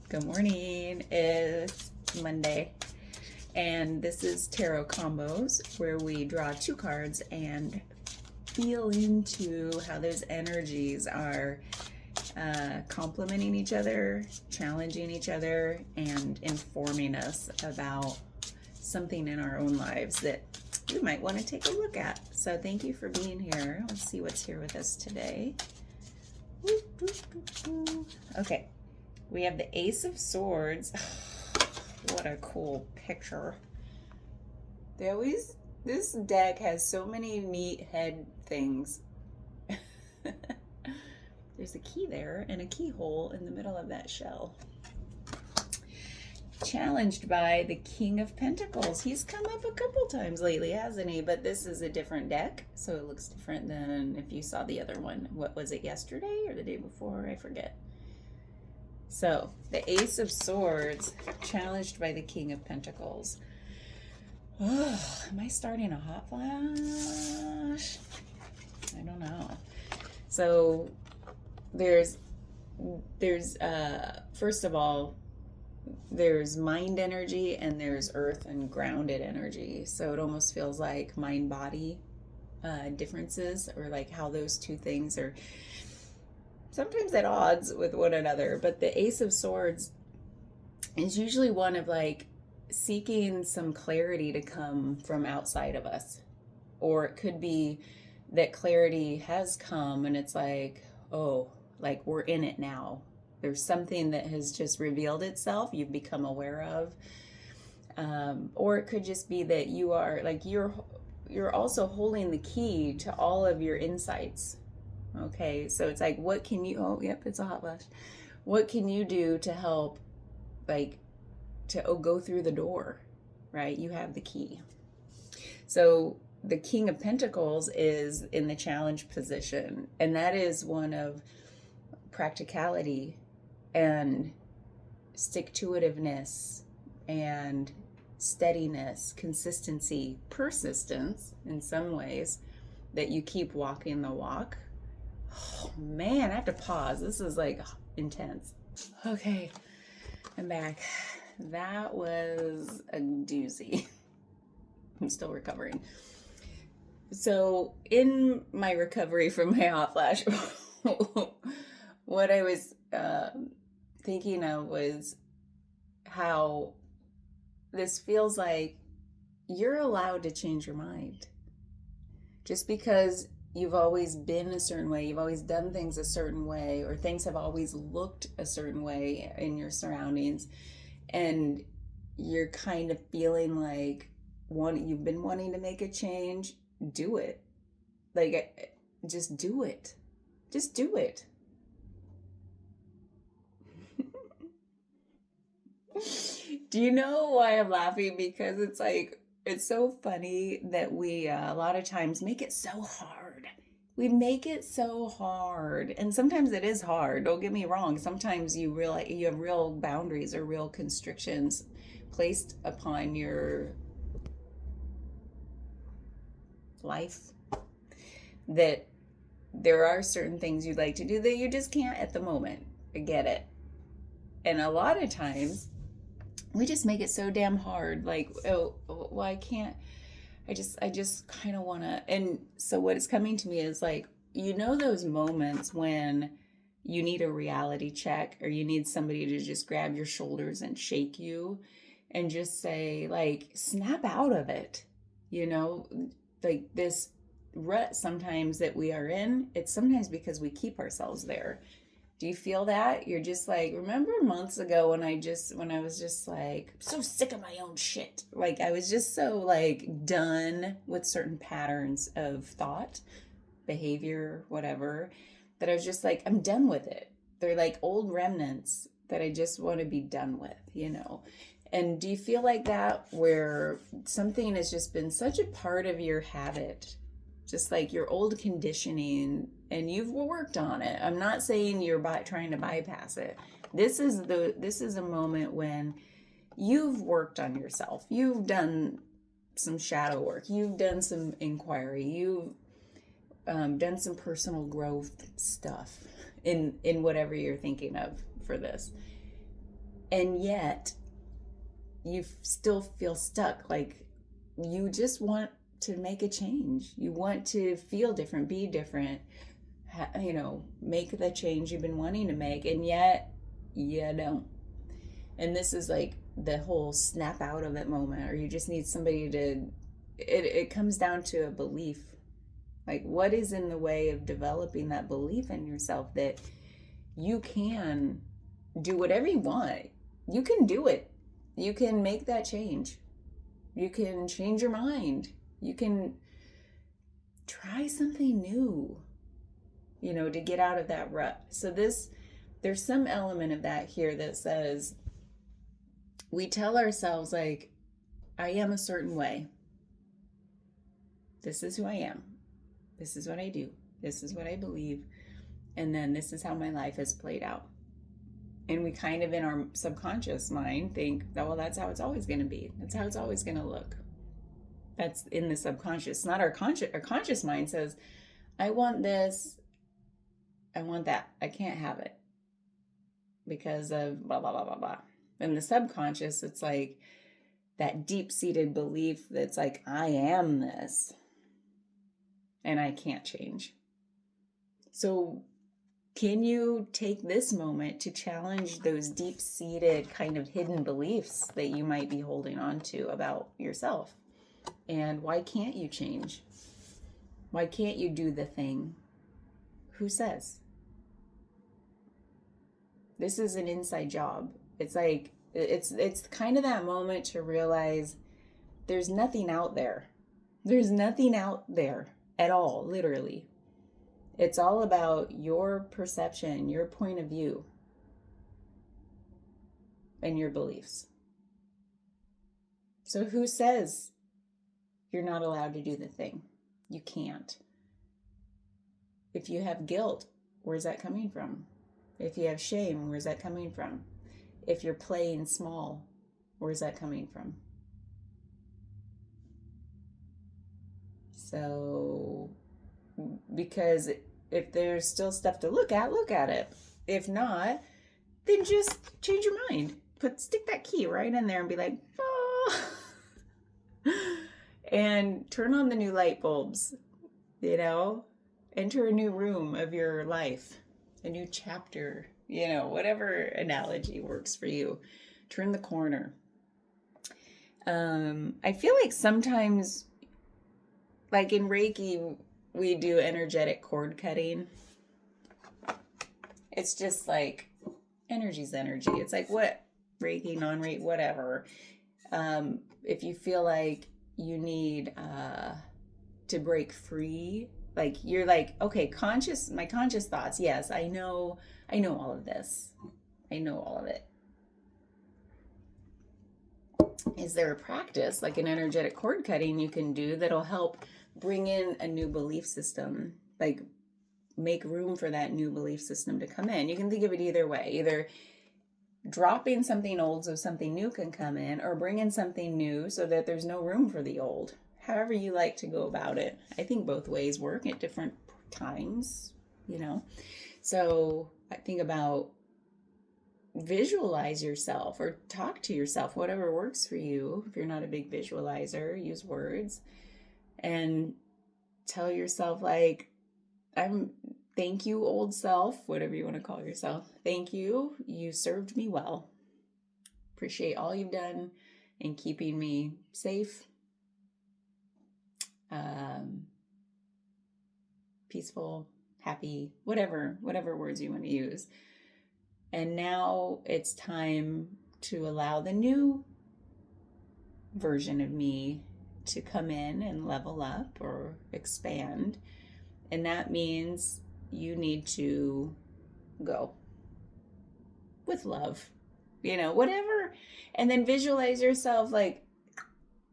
Good morning. It's Monday, and this is Tarot Combos, where we draw two cards and feel into how those energies are complementing each other, challenging each other, and informing us about something in our own lives that we might want to take a look at. So thank you for being here. Let's see what's here with us today. Okay. We have the Ace of Swords. What a cool picture. This deck has so many neat head things. There's a key there and a keyhole in the middle of that shell. Challenged by the King of Pentacles. He's come up a couple times lately, hasn't he? But this is a different deck, so it looks different than if you saw the other one. What was it, yesterday or the day before? I forget. So, the Ace of Swords, challenged by the King of Pentacles. Oh, am I starting a hot flash? I don't know. So, there's first of all, there's mind energy and there's earth and grounded energy. So it almost feels like mind-body differences, or like how those two things are sometimes at odds with one another. But the Ace of Swords is usually one of like seeking some clarity to come from outside of us. Or it could be that clarity has come and it's like, oh, like we're in it now. There's something that has just revealed itself, you've become aware of. Or it could just be that you are like, you're also holding the key to all of your insights. Okay, so it's like, what can you, oh, yep, it's a hot flash. What can you do to help, like, to go through the door, right? You have the key. So the King of Pentacles is in the challenge position, and that is one of practicality and stick-to-itiveness and steadiness, consistency, persistence in some ways, that you keep walking the walk. Oh man, I have to pause. This is like intense. Okay, I'm back. That was a doozy. I'm still recovering. So in my recovery from my hot flash, what I was thinking of was how this feels like you're allowed to change your mind. Just because you've always been a certain way, you've always done things a certain way, or things have always looked a certain way in your surroundings, and you're kind of feeling like you've been wanting to make a change, do it. Like, just do it. Just do it. Do you know why I'm laughing? Because it's like, it's so funny that we a lot of times make it so hard. We make it so hard, and sometimes it is hard. Don't get me wrong. Sometimes you realize you have real boundaries or real constrictions placed upon your life, that there are certain things you'd like to do that you just can't at the moment. I get it. And a lot of times we just make it so damn hard. Like, oh, well, I can't. I just kind of want to. And so what is coming to me is like, those moments when you need a reality check, or you need somebody to just grab your shoulders and shake you and just say, like, snap out of it. Like this rut sometimes that we are in, it's sometimes because we keep ourselves there. Do you feel that? You're just like, remember months ago when I was just like, so sick of my own shit. Like, I was just so like done with certain patterns of thought, behavior, whatever, that I was just like, I'm done with it. They're like old remnants that I just want to be done with, And do you feel like that, where something has just been such a part of your habit, just like your old conditioning, and you've worked on it? I'm not saying you're trying to bypass it. This is a moment when you've worked on yourself. You've done some shadow work. You've done some inquiry. You've done some personal growth stuff in whatever you're thinking of for this. And yet you still feel stuck. Like you just want to make a change. You want to feel different, be different, make the change you've been wanting to make. And yet you don't. And this is like the whole snap out of it moment, or you just need somebody to, it comes down to a belief. Like, what is in the way of developing that belief in yourself that you can do whatever you want? You can do it. You can make that change. You can change your mind. You can try something new, to get out of that rut. So there's some element of that here that says, we tell ourselves, like, I am a certain way. This is who I am. This is what I do. This is what I believe. And then this is how my life has played out. And we kind of in our subconscious mind think, oh, well, that's how it's always going to be. That's how it's always going to look. That's in the subconscious. Not our conscious. Our conscious mind says, I want this. I want that. I can't have it because of blah, blah, blah, blah, blah. And the subconscious, it's like that deep-seated belief that's like, I am this and I can't change. So can you take this moment to challenge those deep-seated kind of hidden beliefs that you might be holding on to about yourself? And why can't you change? Why can't you do the thing? Who says? This is an inside job. It's like, it's kind of that moment to realize there's nothing out there. There's nothing out there at all, literally. It's all about your perception, your point of view, and your beliefs. So who says you're not allowed to do the thing? You can't. If you have guilt, where's that coming from? If you have shame, where's that coming from? If you're playing small, where's that coming from? So, because if there's still stuff to look at it. If not, then just change your mind. Stick that key right in there and be like, oh. And turn on the new light bulbs, enter a new room of your life, a new chapter, whatever analogy works for you. Turn the corner. I feel like sometimes, like in Reiki, we do energetic cord cutting. It's just like energy's energy. It's like what Reiki, non-Reiki, whatever. If you feel like you need to break free, like you're like, okay, my conscious thoughts. Yes, I know all of this. I know all of it. Is there a practice like an energetic cord cutting you can do that'll help bring in a new belief system, like make room for that new belief system to come in? You can think of it either way, either dropping something old so something new can come in, or bring in something new so that there's no room for the old. However you like to go about it. I think both ways work at different times, So I think about visualize yourself or talk to yourself, whatever works for you. If you're not a big visualizer, use words and tell yourself, like, thank you, old self, whatever you want to call yourself. Thank you. You served me well. Appreciate all you've done in keeping me safe, peaceful, happy, whatever words you want to use. And now it's time to allow the new version of me to come in and level up or expand. And that means you need to go with love, whatever. And then visualize yourself like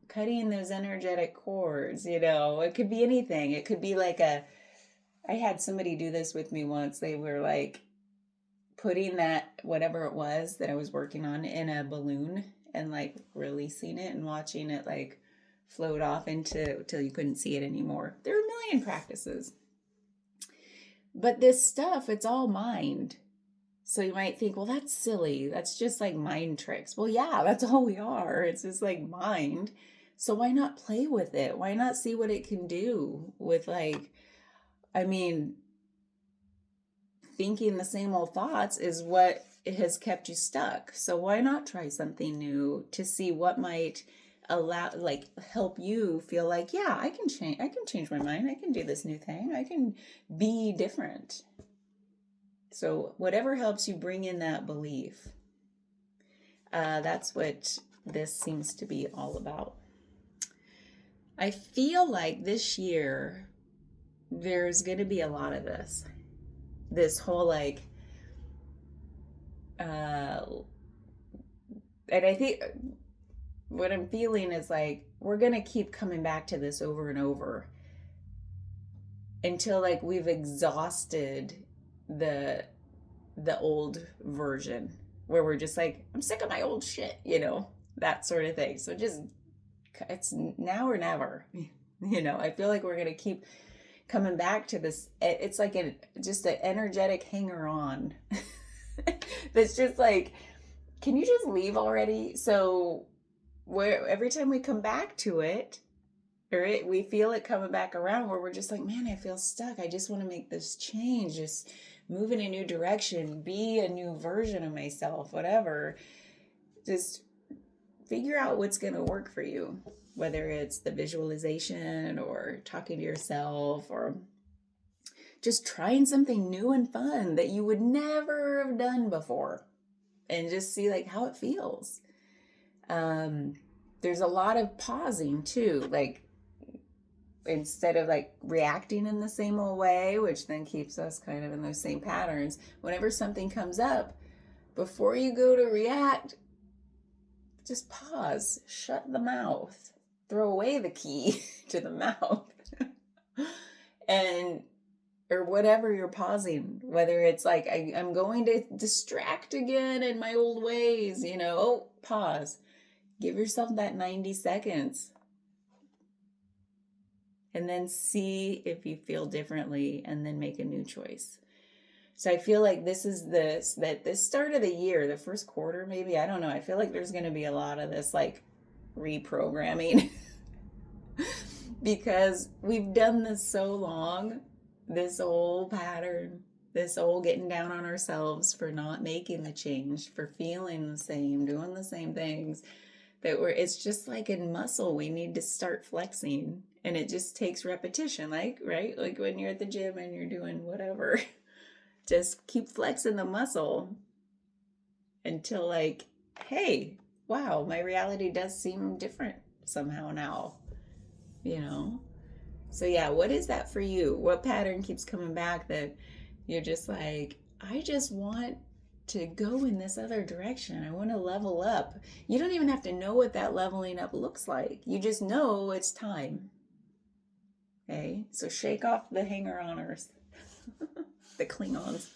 cutting those energetic cords, it could be anything. It could be like I had somebody do this with me once. They were like putting that, whatever it was that I was working on, in a balloon and like releasing it and watching it like float off till you couldn't see it anymore. There are a million practices. But this stuff, it's all mind. So you might think, well, that's silly. That's just like mind tricks. Well, yeah, that's all we are. It's just like mind. So why not play with it? Why not see what it can do with like, I mean, thinking the same old thoughts is what has kept you stuck. So why not try something new to see what might allow, like, help you feel like, yeah, I can change my mind. I can do this new thing. I can be different. So whatever helps you bring in that belief, that's what this seems to be all about. I feel like this year there's going to be a lot of this whole like, and I think what I'm feeling is like we're going to keep coming back to this over and over until like we've exhausted the old version, where we're just like, I'm sick of my old shit, that sort of thing. So just, it's now or never. I feel like we're going to keep coming back to this. It's like just an energetic hanger on that's just like, can you just leave already? So every time we come back to it, we feel it coming back around, where we're just like, man, I feel stuck. I just want to make this change, just move in a new direction, be a new version of myself, whatever. Just figure out what's going to work for you, whether it's the visualization or talking to yourself or just trying something new and fun that you would never have done before, and just see like how it feels. There's a lot of pausing too, like instead of like reacting in the same old way, which then keeps us kind of in those same patterns. Whenever something comes up, before you go to react, just pause, shut the mouth, throw away the key to the mouth, and or whatever you're pausing, whether it's like I'm going to distract again in my old ways, pause, give yourself that 90 seconds. And then see if you feel differently, and then make a new choice. So I feel like this start of the year, the first quarter, maybe, I don't know. I feel like there's going to be a lot of this like reprogramming because we've done this so long, this old pattern, this old getting down on ourselves for not making the change, for feeling the same, doing the same things, that it's just like in muscle, we need to start flexing. And it just takes repetition, like, right? Like when you're at the gym and you're doing whatever, just keep flexing the muscle until like, hey, wow, my reality does seem different somehow now, So yeah, what is that for you? What pattern keeps coming back that you're just like, I just want to go in this other direction. I want to level up. You don't even have to know what that leveling up looks like. You just know it's time. Okay, so shake off the hanger-oners, the Klingons.